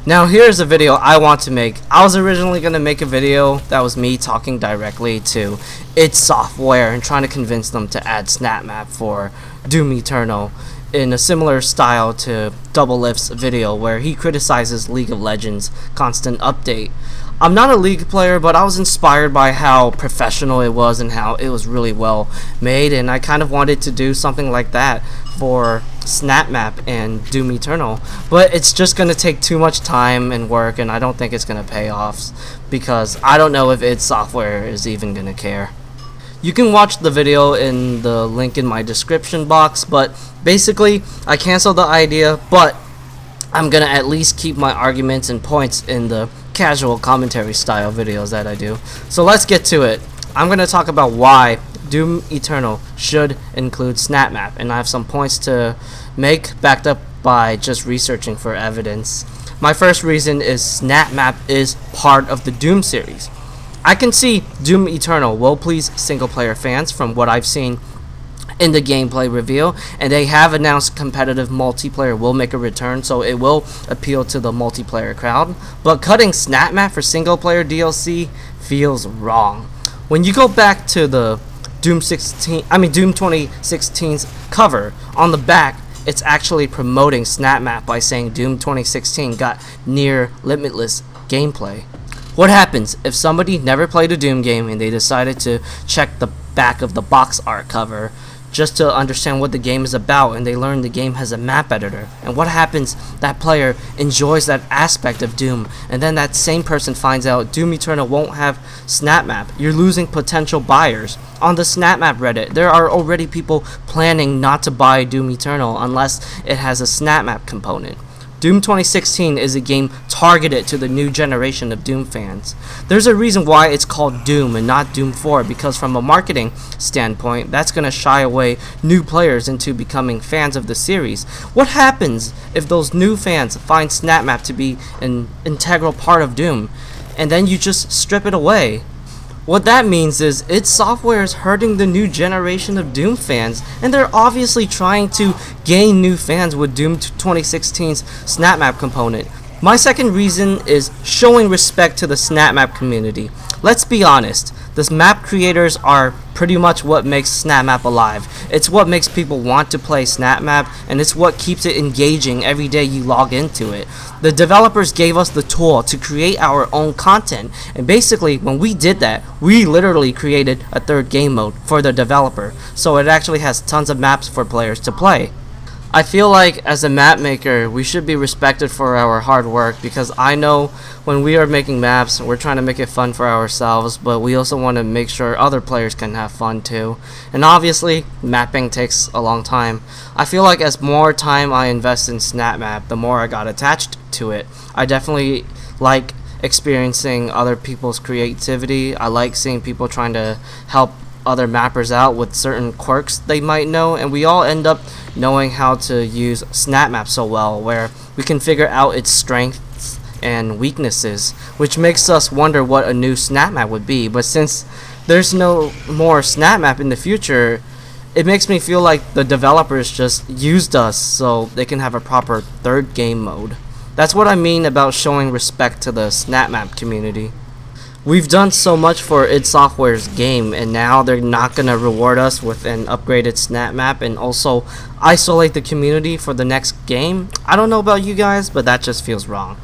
Now here's a video I want to make. I was originally going to make a video that was me talking directly to id Software and trying to convince them to add SnapMap for Doom Eternal in a similar style to Double Lift's video where he criticizes League of Legends' constant update. I'm not a League player, but I was inspired by how professional it was and how it was really well made, and I kind of wanted to do something like that for SnapMap and Doom Eternal, but it's just going to take too much time and work, and I don't think it's going to pay off because I don't know if id Software is even going to care. You can watch the video in the link in my description box, but basically I canceled the idea, but I'm going to at least keep my arguments and points in the casual commentary style videos that I do. So let's get to it. I'm going to talk about why Doom Eternal should include SnapMap, and I have some points to make backed up by just researching for evidence. My first reason is SnapMap is part of the Doom series. I can see Doom Eternal will please single player fans from what I've seen in the gameplay reveal, and they have announced competitive multiplayer will make a return, so it will appeal to the multiplayer crowd. But cutting SnapMap for single player DLC feels wrong. When you go back to the Doom 2016's cover, on the back it's actually promoting SnapMap by saying Doom 2016 got near limitless gameplay. What happens if somebody never played a Doom game and they decided to check the back of the box art cover just to understand what the game is about, and they learn the game has a map editor? And what happens? That player enjoys that aspect of Doom, and then that same person finds out Doom Eternal won't have SnapMap. You're losing potential buyers. On the SnapMap Reddit, there are already people planning not to buy Doom Eternal unless it has a SnapMap component. Doom 2016 is a game targeted to the new generation of Doom fans. There's a reason why it's called Doom and not Doom 4, because from a marketing standpoint, that's going to shy away new players into becoming fans of the series. What happens if those new fans find SnapMap to be an integral part of Doom, and then you just strip it away? What that means is id Software is hurting the new generation of Doom fans, and they're obviously trying to gain new fans with Doom 2016's SnapMap component. My second reason is showing respect to the SnapMap community. Let's be honest, the map creators are pretty much what makes SnapMap alive. It's what makes people want to play SnapMap, and it's what keeps it engaging every day you log into it. The developers gave us the tool to create our own content, and basically when we did that, we literally created a third game mode for the developer, so it actually has tons of maps for players to play. I feel like as a map maker, we should be respected for our hard work, because I know when we are making maps, we're trying to make it fun for ourselves, but we also want to make sure other players can have fun too. And obviously, mapping takes a long time. I feel like as more time I invest in SnapMap, the more I got attached to it. I definitely like experiencing other people's creativity. I like seeing people trying to help other mappers out with certain quirks they might know, and we all end up knowing how to use SnapMap so well, where we can figure out its strengths and weaknesses, which makes us wonder what a new SnapMap would be. But since there's no more SnapMap in the future, it makes me feel like the developers just used us so they can have a proper third game mode. That's what I mean about showing respect to the SnapMap community. We've done so much for id Software's game, and now they're not going to reward us with an upgraded SnapMap and also isolate the community for the next game. I don't know about you guys, but that just feels wrong.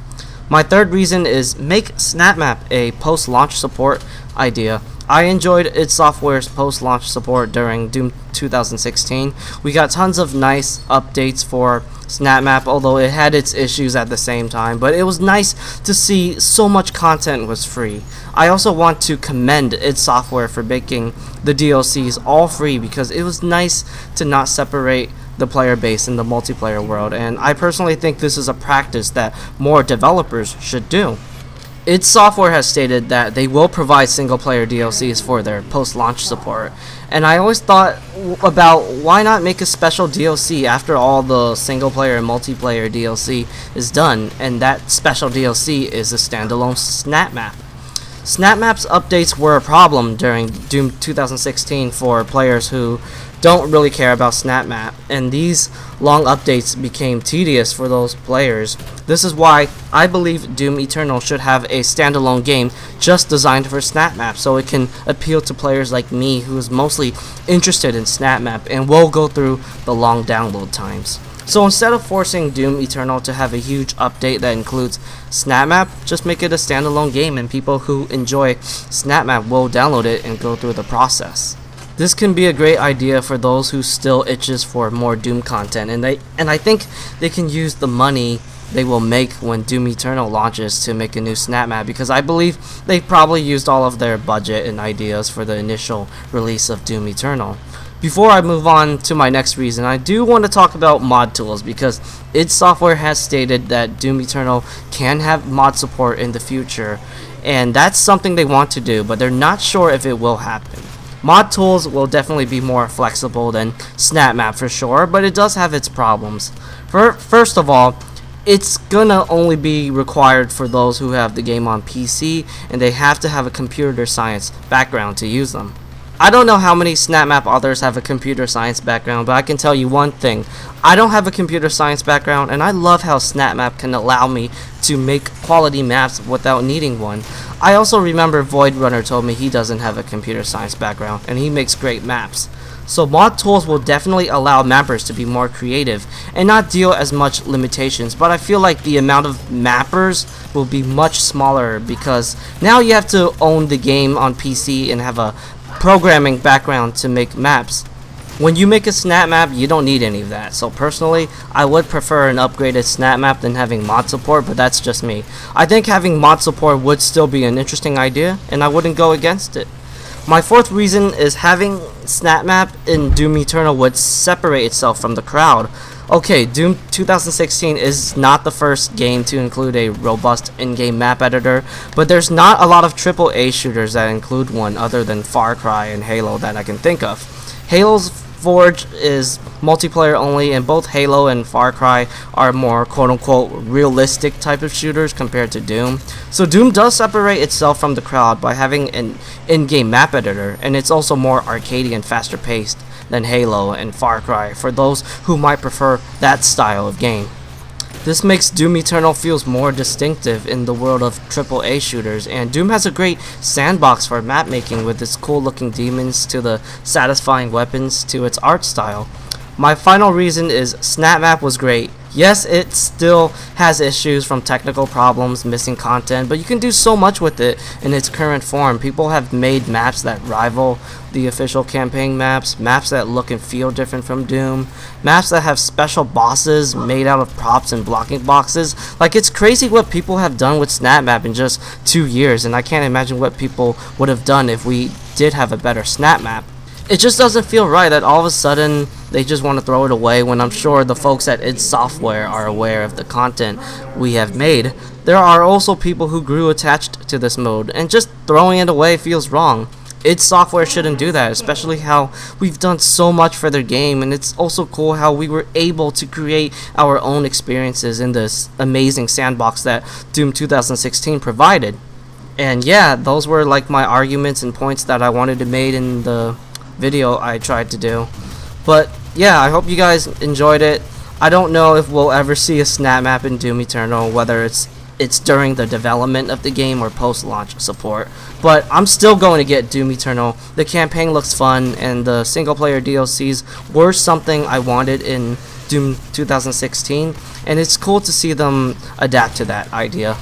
My third reason is make SnapMap a post-launch support idea. I enjoyed id Software's post-launch support during Doom 2016. We got tons of nice updates for SnapMap, although it had its issues at the same time, but it was nice to see so much content was free. I also want to commend id Software for making the DLCs all free, because it was nice to not separate the player base in the multiplayer world, and I personally think this is a practice that more developers should do. id Software has stated that they will provide single-player DLCs for their post-launch support, and I always thought about why not make a special DLC after all the single-player and multiplayer DLC is done, and that special DLC is a standalone SnapMap. SnapMap's updates were a problem during Doom 2016 for players who don't really care about SnapMap, and these long updates became tedious for those players. This is why I believe Doom Eternal should have a standalone game just designed for SnapMap, so it can appeal to players like me who is mostly interested in SnapMap and will go through the long download times. So instead of forcing Doom Eternal to have a huge update that includes SnapMap, just make it a standalone game and people who enjoy SnapMap will download it and go through the process. This can be a great idea for those who still itches for more Doom content, and I think they can use the money they will make when Doom Eternal launches to make a new SnapMap, because I believe they probably used all of their budget and ideas for the initial release of Doom Eternal. Before I move on to my next reason, I do want to talk about mod tools, because id Software has stated that Doom Eternal can have mod support in the future, and that's something they want to do, but they're not sure if it will happen. Mod tools will definitely be more flexible than SnapMap for sure, but it does have its problems. First of all, it's gonna only be required for those who have the game on PC, and they have to have a computer science background to use them. I don't know how many SnapMap authors have a computer science background, but I can tell you one thing. I don't have a computer science background, and I love how SnapMap can allow me to make quality maps without needing one. I also remember Void Runner told me he doesn't have a computer science background, and he makes great maps. So mod tools will definitely allow mappers to be more creative and not deal as much limitations, but I feel like the amount of mappers will be much smaller, because now you have to own the game on PC and have a programming background to make maps. When you make a SnapMap, you don't need any of that. So personally, I would prefer an upgraded SnapMap than having mod support, but that's just me. I think having mod support would still be an interesting idea, and I wouldn't go against it. My fourth reason is having SnapMap in Doom Eternal would separate itself from the crowd. Okay, Doom 2016 is not the first game to include a robust in-game map editor, but there's not a lot of AAA shooters that include one other than Far Cry and Halo that I can think of. Halo's Forge is multiplayer only, and both Halo and Far Cry are more quote-unquote realistic type of shooters compared to Doom. So Doom does separate itself from the crowd by having an in-game map editor, and it's also more arcadey and faster paced than Halo and Far Cry for those who might prefer that style of game. This makes Doom Eternal feels more distinctive in the world of AAA shooters, and Doom has a great sandbox for map making, with its cool looking demons to the satisfying weapons to its art style. My final reason is SnapMap was great. Yes, it still has issues from technical problems, missing content, but you can do so much with it in its current form. People have made maps that rival the official campaign maps, maps that look and feel different from Doom, maps that have special bosses made out of props and blocking boxes. Like, it's crazy what people have done with SnapMap in just 2 years, and I can't imagine what people would have done if we did have a better SnapMap. It just doesn't feel right that all of a sudden they just want to throw it away, when I'm sure the folks at id Software are aware of the content we have made. There are also people who grew attached to this mode, and just throwing it away feels wrong. id Software shouldn't do that, especially how we've done so much for their game, and it's also cool how we were able to create our own experiences in this amazing sandbox that Doom 2016 provided. And yeah, those were like my arguments and points that I wanted to make in the video I tried to do. But yeah, I hope you guys enjoyed it. I don't know if we'll ever see a SnapMap in Doom Eternal, whether it's during the development of the game or post-launch support, but I'm still going to get Doom Eternal. The campaign looks fun, and the single-player DLCs were something I wanted in Doom 2016, and it's cool to see them adapt to that idea.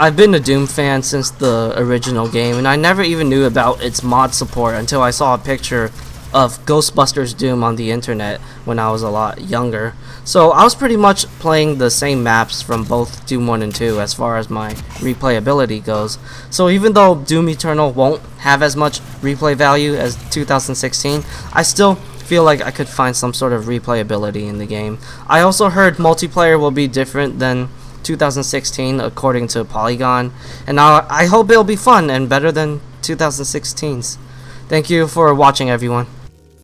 I've been a Doom fan since the original game, and I never even knew about its mod support until I saw a picture of Ghostbusters Doom on the internet when I was a lot younger. So I was pretty much playing the same maps from both Doom 1 and 2 as far as my replayability goes. So even though Doom Eternal won't have as much replay value as 2016, I still feel like I could find some sort of replayability in the game. I also heard multiplayer will be different than 2016 according to Polygon, and I hope it'll be fun and better than 2016's. Thank you for watching, everyone.